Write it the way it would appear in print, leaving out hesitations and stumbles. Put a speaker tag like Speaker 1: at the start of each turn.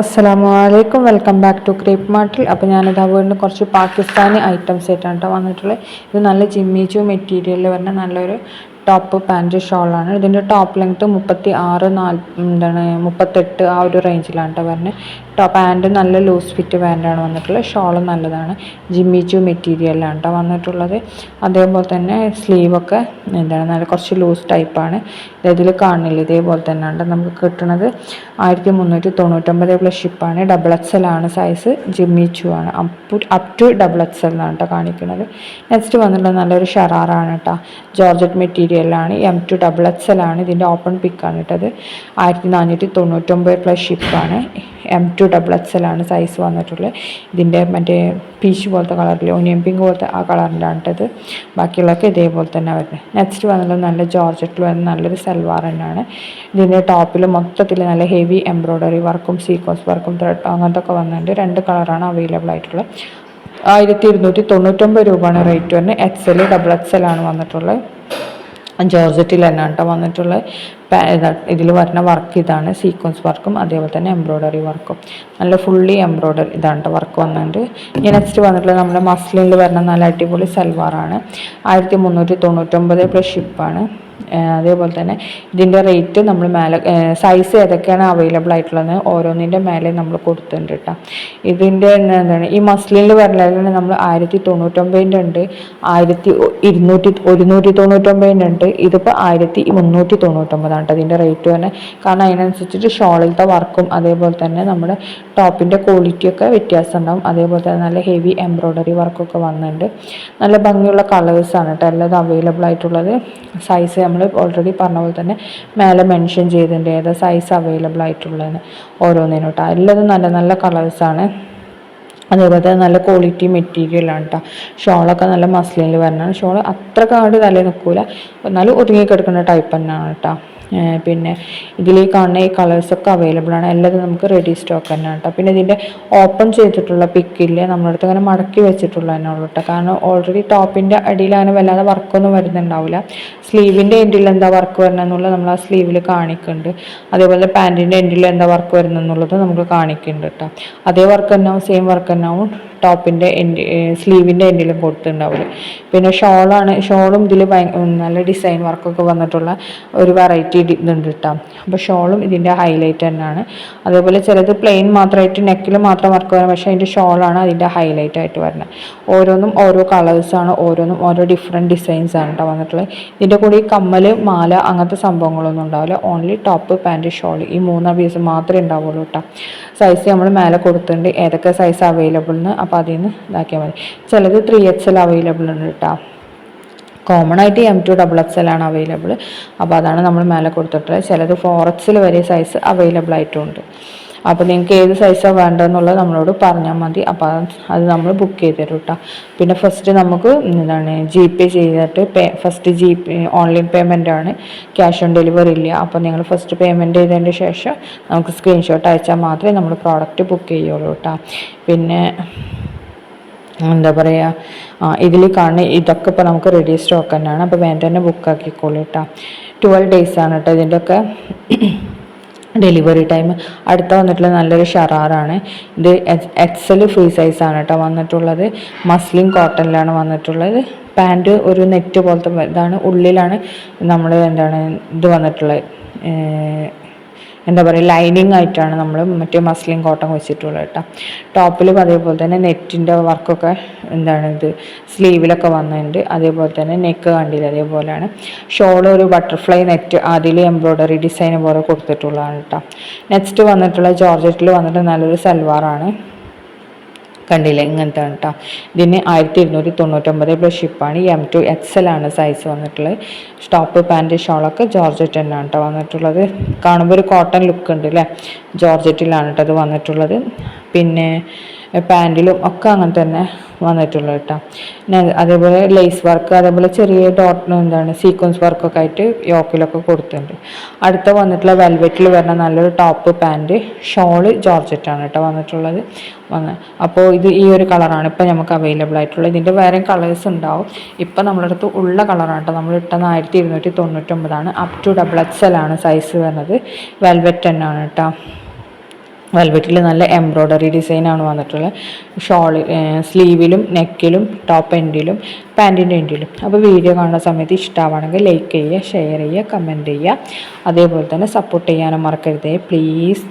Speaker 1: അസ്സലാമു അലൈക്കും. Welcome back to ക്രീപ്പ് മാർട്ടിൽ. അപ്പോൾ ഞാനിതാ വീണ്ടും കുറച്ച് പാകിസ്ഥാനി ഐറ്റംസ് ആയിട്ടാണ് കേട്ടോ വന്നിട്ടുള്ളത്. ഇത് നല്ല ജിമ്മിച്ചു മെറ്റീരിയലിൽ വരുന്ന നല്ലൊരു ടോപ്പ് പാൻറ്റ് ഷോളാണ്. ഇതിൻ്റെ ടോപ്പ് ലെങ്ത്ത് 38 ആ ഒരു റേഞ്ചിലാണ് കേട്ടോ വരുന്നത്. പാൻറ്റ് നല്ല ലൂസ് ഫിറ്റ് പാൻറ്റാണ് വന്നിട്ടുള്ളത്. ഷോളും നല്ലതാണ്, ജിമ്മിച്ചു മെറ്റീരിയലാണ് കേട്ടോ വന്നിട്ടുള്ളത്. അതേപോലെ തന്നെ സ്ലീവൊക്കെ നല്ല കുറച്ച് ലൂസ് ടൈപ്പാണ്. ഇതിൽ കാണില്ല, ഇതേപോലെ തന്നെ ഉണ്ട് നമുക്ക് കിട്ടുന്നത്. 1399 പ്ലസ് ഷിപ്പാണ്. XXL ആണ് സൈസ്, ജിമ്മിച്ചു ആണ്. അപ് ടു XXL എന്നാണ് കേട്ടോ കാണിക്കുന്നത്. നെക്സ്റ്റ് വന്നിട്ടുള്ളത് നല്ലൊരു ഷറാറാണ് കേട്ടോ, ജോർജറ്റ് മെറ്റീരിയലാണ്. M2 XXL ആണ്. ഇതിൻ്റെ ഓപ്പൺ പിക്കാണ് ഇട്ടത്. 1499 പ്ലസ് ഷിപ്പാണ്. M2 XXL ആണ് സൈസ് വന്നിട്ടുള്ളത്. ഇതിൻ്റെ മറ്റേ പീച്ച് പോലത്തെ കളറിൽ ഓനിയൻ പിങ്ക് പോലത്തെ ആ കളറിലാണ് ഇട്ടത്. ബാക്കിയുള്ളതൊക്കെ ഇതേപോലെ തന്നെ വരുന്നത്. നെക്സ്റ്റ് വന്നിട്ടുള്ളത് നല്ല ജോർജറ്റിൽ വരുന്ന നല്ലൊരു സൽവാർ തന്നെയാണ്. ഇതിൻ്റെ ടോപ്പിൽ മൊത്തത്തിൽ നല്ല ഹെവി എംബ്രോയ്ഡറി വർക്കും സീക്വൻസ് വർക്കും ത്രെഡ് അങ്ങനത്തെ ഒക്കെ വന്നിട്ടുണ്ട്. 2 കളറാണ് അവൈലബിൾ ആയിട്ടുള്ളത്. 1299 രൂപയാണ് റേറ്റ് വരുന്നത്. XL XXL ആണ് വന്നിട്ടുള്ളത്. ജോർജറ്റിൽ തന്നെയാണ് കേട്ടോ വന്നിട്ടുള്ളത്. ഇതിൽ വരുന്ന വർക്ക് ഇതാണ്, സീക്വൻസ് വർക്കും അതേപോലെ തന്നെ എംബ്രോയ്ഡറി വർക്കും. നല്ല ഫുള്ളി എംബ്രോയ്ഡറി ഇതാണ് കേട്ടോ വർക്ക് വന്നിട്ടുണ്ട്. ഇനി നെക്സ്റ്റ് വന്നിട്ടുള്ളത് നമ്മുടെ മസ്ലിനിൽ വരുന്ന നല്ല അടിപൊളി സൽവാറാണ്. 1399 പ്ലസ് ഷിപ്പാണ്. അതേപോലെ തന്നെ ഇതിൻ്റെ റേറ്റ് നമ്മൾ മേലെ സൈസ് ഏതൊക്കെയാണ് അവൈലബിൾ ആയിട്ടുള്ളത് ഓരോന്നിൻ്റെ മേലെ നമ്മൾ കൊടുത്തിട്ടുണ്ട് കേട്ടോ. ഇതിൻ്റെ എന്താണ് ഈ മസ്ലിനിൽ വരുന്നതിൽ നമ്മൾ 1099 ഉണ്ട്, 199 ഉണ്ട്. ഇതിപ്പോൾ 1399 കേട്ടോ ഇതിൻ്റെ റേറ്റ് തന്നെ. കാരണം അതിനനുസരിച്ചിട്ട് ഷോളിലത്തെ വർക്കും അതേപോലെ തന്നെ നമ്മുടെ ടോപ്പിൻ്റെ ക്വാളിറ്റിയൊക്കെ വ്യത്യാസം ഉണ്ടാവും. അതേപോലെ തന്നെ നല്ല ഹെവി എംബ്രോയ്ഡറി വർക്കൊക്കെ വന്നിട്ടുണ്ട്. നല്ല ഭംഗിയുള്ള കളേഴ്സാണ് കേട്ടോ എല്ലാം അവൈലബിൾ ആയിട്ടുള്ളത്. സൈസ് നമ്മൾ ഓൾറെഡി പറഞ്ഞ പോലെ തന്നെ മേലെ മെൻഷൻ ചെയ്തിട്ടുണ്ട് ഏതാ സൈസ് അവൈലബിൾ ആയിട്ടുള്ളതെന്ന് ഓരോന്നിനും കേട്ടോ. എല്ലാതും നല്ല നല്ല കളേഴ്സാണ്. അതേപോലെ തന്നെ നല്ല ക്വാളിറ്റി മെറ്റീരിയലാണ് കേട്ടോ. ഷോളൊക്കെ നല്ല മസ്ലിനിൽ വരുന്നതാണ്. ഷോൾ അത്ര കാട് തലയിൽ നിൽക്കില്ല, എന്നാലും ഒതുങ്ങിക്കിടക്കുന്ന ടൈപ്പ് തന്നെയാണ് കേട്ടോ. പിന്നെ ഇതിൽ കാണുന്ന ഈ കളേഴ്സൊക്കെ അവൈലബിൾ ആണ്. എല്ലാതും നമുക്ക് റെഡി സ്റ്റോക്ക് തന്നെയാണ് കേട്ടോ. പിന്നെ ഇതിൻ്റെ ഓപ്പൺ ചെയ്തിട്ടുള്ള പിക്കില്ലേ നമ്മളടുത്ത് അങ്ങനെ മടക്കി വെച്ചിട്ടുള്ള തന്നെ ഉള്ളൂ കേട്ടോ. കാരണം ഓൾറെഡി ടോപ്പിൻ്റെ അടിയിൽ അങ്ങനെ വല്ലാതെ വർക്കൊന്നും വരുന്നുണ്ടാവില്ല. സ്ലീവിൻ്റെ എൻഡിൽ എന്താ വർക്ക് വരുന്നതെന്നുള്ളത് നമ്മൾ ആ സ്ലീവിൽ കാണിക്കുന്നുണ്ട്. അതേപോലെ പാൻറ്റിൻ്റെ എൻഡിൽ എന്താ വർക്ക് വരുന്നതെന്നുള്ളത് നമുക്ക് കാണിക്കുന്നുണ്ട് കേട്ടോ. അതേ വർക്ക് തന്നെയാവും, സെയിം വർക്ക് തന്നെയാവും ടോപ്പിൻ്റെ സ്ലീവിൻ്റെ എൻഡിലും കൊടുത്തിട്ടുണ്ടാവില്ല. പിന്നെ ഷോളും ഇതിൽ നല്ല ഡിസൈൻ വർക്കൊക്കെ വന്നിട്ടുള്ള ഒരു വെറൈറ്റി ഇതുണ്ട് കേട്ടോ. അപ്പോൾ ഷോളും ഇതിൻ്റെ ഹൈലൈറ്റ് തന്നെയാണ്. അതേപോലെ ചിലത് പ്ലെയിൻ മാത്രമായിട്ട് നെക്കിൽ മാത്രം വർക്ക് വരാം, പക്ഷേ അതിൻ്റെ ഷോളാണ് അതിൻ്റെ ഹൈലൈറ്റ് ആയിട്ട് വരുന്നത്. ഓരോന്നും ഓരോ കളേഴ്സാണ്, ഓരോന്നും ഓരോ ഡിഫറെൻറ്റ് ഡിസൈൻസ് ആണ് കേട്ടോ വന്നിട്ടുള്ളത്. ഇതിൻ്റെ കൂടെ ഈ കമ്മൽ മാല അങ്ങനത്തെ സംഭവങ്ങളൊന്നും ഉണ്ടാവില്ല. ഓൺലി ടോപ്പ് പാൻറ്റ് ഷോൾ ഈ 3 പീസ് മാത്രമേ ഉണ്ടാവുള്ളൂ കേട്ടോ. സൈസ് നമ്മൾ മേലെ കൊടുത്തിട്ടുണ്ട് ഏതൊക്കെ സൈസ് അവൈലബിൾ എന്ന്. അപ്പോൾ അതിൽ നിന്ന് ഇതാക്കിയാൽ മതി. ചിലത് 3XL അവൈലബിൾ ഉണ്ട് കേട്ടോ. കോമൺ ആയിട്ട് M2 XXL ആണ് അവൈലബിൾ. അപ്പോൾ അതാണ് നമ്മൾ മേലെ കൊടുത്തിട്ടുള്ളത്. ചിലത് 4XL വരെ സൈസ് അവൈലബിൾ ആയിട്ടുണ്ട്. അപ്പോൾ നിങ്ങൾക്ക് ഏത് സൈസാണ് വേണ്ടതെന്നുള്ളത് നമ്മളോട് പറഞ്ഞാൽ മതി. അപ്പോൾ അത് നമ്മൾ ബുക്ക് ചെയ്ത് തരും കേട്ടോ. പിന്നെ ഫസ്റ്റ് നമുക്ക് GP ചെയ്തിട്ട് ഫസ്റ്റ് ഓൺലൈൻ പേയ്മെൻ്റ് ആണ്, ക്യാഷ് ഓൺ ഡെലിവറി ഇല്ല. അപ്പോൾ നിങ്ങൾ ഫസ്റ്റ് പേയ്മെൻറ്റ് ചെയ്തതിന് ശേഷം നമുക്ക് സ്ക്രീൻഷോട്ട് അയച്ചാൽ മാത്രമേ നമ്മൾ പ്രോഡക്റ്റ് ബുക്ക് ചെയ്യുള്ളൂ കേട്ടോ. പിന്നെ എന്താ പറയുക, ഇതിൽ കാണുന്ന ഇതൊക്കെ ഇപ്പോൾ നമുക്ക് റെഡി സ്റ്റോക്ക് തന്നെയാണ്. അപ്പോൾ വേണ്ട തന്നെ ബുക്ക് ആക്കിക്കോളൂ കേട്ടോ. 12 days ആണ് കേട്ടോ ഇതിൻ്റെയൊക്കെ ഡെലിവറി ടൈം. അടുത്ത വന്നിട്ടുള്ള നല്ലൊരു ഷറാറാണ്. ഇത് XL ഫ്രീ സൈസാണ് കേട്ടോ വന്നിട്ടുള്ളത്. മസ്ലിൻ കോട്ടണിലാണ് വന്നിട്ടുള്ളത്. പാൻറ്റ് ഒരു നെറ്റ് പോലത്തെ ഇതാണ്, ഉള്ളിലാണ് നമ്മൾ ഇത് വന്നിട്ടുള്ളത് എന്താ പറയുക ലൈനിങ് ആയിട്ടാണ് നമ്മൾ മറ്റേ മസ്ലിൻ കോട്ടൺ വെച്ചിട്ടുള്ളത് കേട്ടോ. ടോപ്പിലും അതേപോലെ തന്നെ നെറ്റിൻ്റെ വർക്കൊക്കെ ഇത് സ്ലീവിലൊക്കെ വന്നിട്ടുണ്ട്. അതേപോലെ തന്നെ നെക്ക് കണ്ടില്ല അതേപോലെയാണ്. ഷോൾ ഒരു ബട്ടർഫ്ലൈ നെറ്റ് അതിൽ എംബ്രോയ്ഡറി ഡിസൈൻ പോലെ കൊടുത്തിട്ടുള്ളതാണ് കേട്ടോ. നെക്സ്റ്റ് വന്നിട്ടുള്ള ജോർജറ്റിൽ വന്നിട്ട് നല്ലൊരു സൽവാറാണ്, കണ്ടില്ലേ ഇങ്ങനത്തെ കേട്ടോ. ഇതിന് 1299 പ്ലസ് ഷിപ്പാണ്. M2 XL ആണ് സൈസ് വന്നിട്ടുള്ളത്. ടോപ്പ് പാൻറ്റ് ഷോളൊക്കെ ജോർജറ്റ് തന്നെയാണ് കേട്ടോ വന്നിട്ടുള്ളത്. കാണുമ്പോൾ ഒരു കോട്ടൺ ലുക്ക് ഉണ്ട് അല്ലേ, ജോർജറ്റിലാണ് കേട്ടോ അത് വന്നിട്ടുള്ളത്. പിന്നെ പാൻറ്റിലും ഒക്കെ അങ്ങനെ തന്നെ വന്നിട്ടുള്ളത് കേട്ടോ. അതേപോലെ ലേസ് വർക്ക് അതേപോലെ ചെറിയ സീക്വൻസ് വർക്കൊക്കെ ആയിട്ട് യോക്കിലൊക്കെ കൊടുത്തിട്ടുണ്ട്. അടുത്ത വന്നിട്ടുള്ള വെൽവെറ്റിൽ വരുന്ന നല്ലൊരു ടോപ്പ് പാൻറ്റ് ഷോള് ജോർജറ്റാണ് കേട്ടോ വന്നിട്ടുള്ളത്. അപ്പോൾ ഇത് ഈ ഒരു കളറാണ് ഇപ്പോൾ നമുക്ക് അവൈലബിൾ ആയിട്ടുള്ളത്. ഇതിൻ്റെ വേറെ കളേഴ്സ് ഉണ്ടാവും. ഇപ്പം നമ്മുടെ അടുത്ത് ഉള്ള കളറാണ് കേട്ടോ. നമ്മൾ ഇട്ടത് 1299 അപ് ടു XXL ആണ് സൈസ് വരുന്നത്. വെൽവെറ്റ് തന്നെയാണ് കേട്ടോ. വെൽവെറ്റിൽ നല്ല എംബ്രോയ്ഡറി ഡിസൈനാണ് വന്നിട്ടുള്ളത്. സ്ലീവിലും നെക്കിലും ടോപ്പ് എൻഡിലും പാൻറ്റിൻ്റെ എൻഡിലും. അപ്പോൾ വീഡിയോ കാണുന്ന സമയത്ത് ഇഷ്ടമാണെങ്കിൽ ലൈക്ക് ചെയ്യുക, ഷെയർ ചെയ്യുക, കമൻറ്റ് ചെയ്യുക. അതേപോലെ തന്നെ സപ്പോർട്ട് ചെയ്യാനും മറക്കരുതേ പ്ലീസ്.